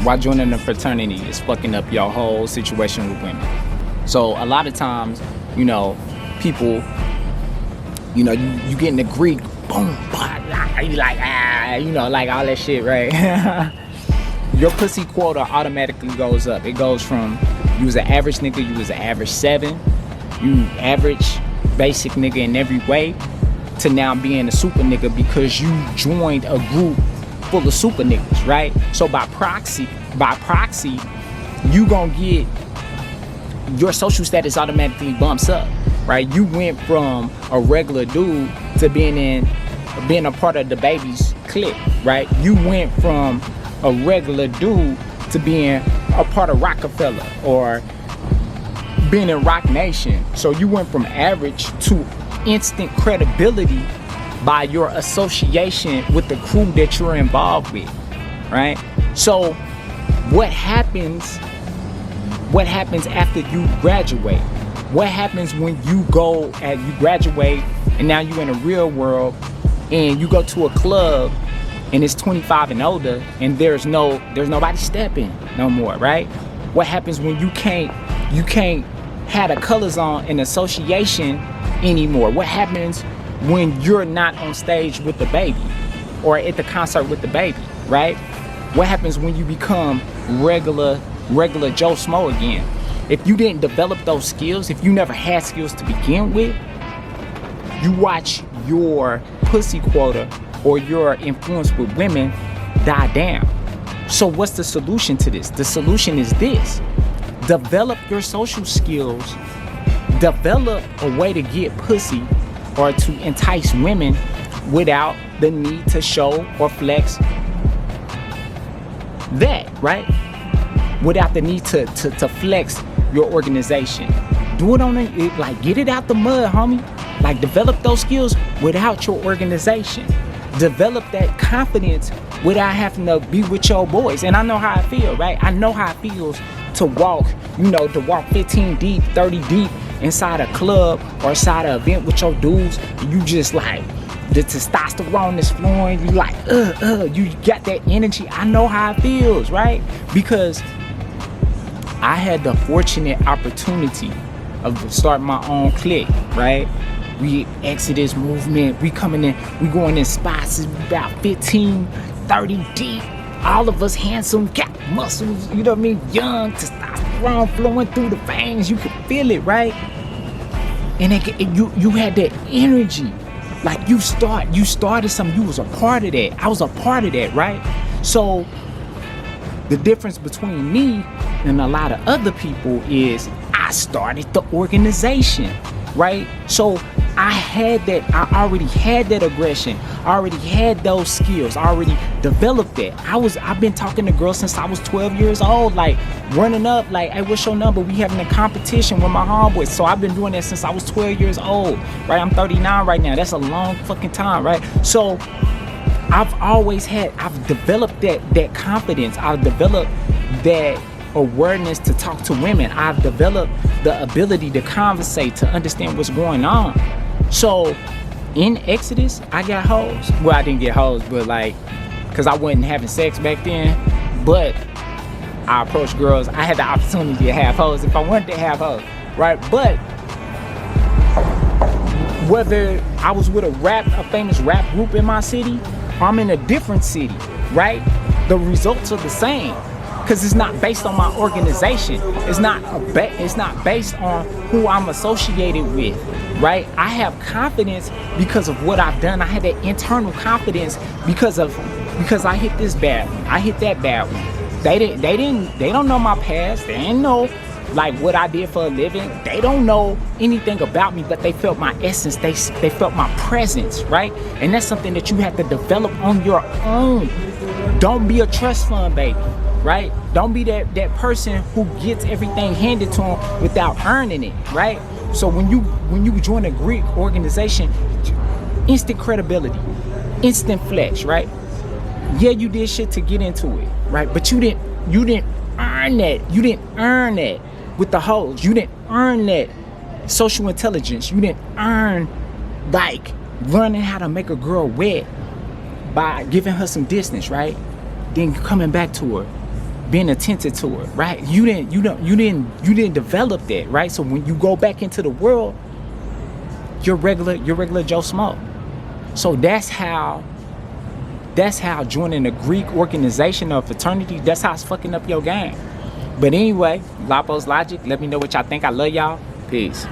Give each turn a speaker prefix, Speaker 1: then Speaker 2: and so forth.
Speaker 1: why joining a fraternity is fucking up your whole situation with women. So a lot of times, you know, people, you know, you get in the Greek, boom, you like, you know, like all that shit, right? Your pussy quota automatically goes up. It goes from, you was an average nigga, you was an average 7, you average basic nigga in every way, to now being a super nigga because you joined a group full of super niggas, right? So by proxy, you gonna get, your social status automatically bumps up, right? You went from a regular dude to being a part of the baby's clique, right? You went from a regular dude to being a part of Rockefeller or being in Rock Nation. So you went from average to instant credibility by your association with the crew that you're involved with, right? So what happens after you graduate? What happens when you graduate and now you're in the real world and you go to a club and it's 25 and older and there's nobody stepping no more, right? What happens when you can't have the colors on in association anymore? What happens when you're not on stage with the baby or at the concert with the baby, right? What happens when you become regular Joe Smo again? If you didn't develop those skills, if you never had skills to begin with, you watch your pussy quota or your influence with women die down. So what's the solution to this? The solution is this: develop your social skills, develop a way to get pussy or to entice women without the need to show or flex that, right? Without the need to flex your organization. Do it like get it out the mud, homie. Like develop those skills without your organization. Develop that confidence without having to be with your boys. And I know how I feel, right? I know how it feels to walk 15 deep, 30 deep inside a club or inside an event with your dudes. You just like, the testosterone is flowing. You like, you got that energy. I know how it feels, right? Because I had the fortunate opportunity of starting my own clique, right? We Exodus movement, we coming in, we going in spots about 15, 30 deep. All of us handsome, got muscles, you know what I mean? Young, testosterone flowing through the veins. You could feel it, right? And you had that energy. Like you started something, you was a part of that. I was a part of that, right? So the difference between me and a lot of other people is I started the organization, right? So I already had that aggression. I already had those skills. I already developed that. I've been talking to girls since I was 12 years old, like running up, like, hey, what's your number? We having a competition with my homeboys. So I've been doing that since I was 12 years old, right? I'm 39 right now. That's a long fucking time, right? So I've developed that confidence. I've developed that awareness to talk to women. I've developed the ability to conversate, to understand what's going on. So in Exodus, I got hoes. Well, I didn't get hoes, but like, cause I wasn't having sex back then, but I approached girls. I had the opportunity to have hoes if I wanted to have hoes, right? But whether I was with a famous rap group in my city, or I'm in a different city, right? The results are the same. Because it's not based on my organization. It's not based on who I'm associated with, right? I have confidence because of what I've done. I had that internal confidence because I hit this bad one. I hit that bad one. They don't know my past. They didn't know like what I did for a living. They don't know anything about me, but they felt my essence. They felt my presence, right? And that's something that you have to develop on your own. Don't be a trust fund baby. Right? Don't be that person who gets everything handed to them without earning it, right? So when you join a Greek organization, instant credibility, instant flex, right? Yeah, you did shit to get into it, right? But you didn't earn that. You didn't earn that with the hoes. You didn't earn that social intelligence. You didn't earn like learning how to make a girl wet by giving her some distance, right? Then coming back to her. being attentive to it, right? You didn't develop that, right? So when you go back into the world, you're regular Joe Schmo. So that's how joining a Greek organization or fraternity, that's how it's fucking up your game. But anyway, Lapo's Logic, let me know what y'all think. I love y'all. Peace.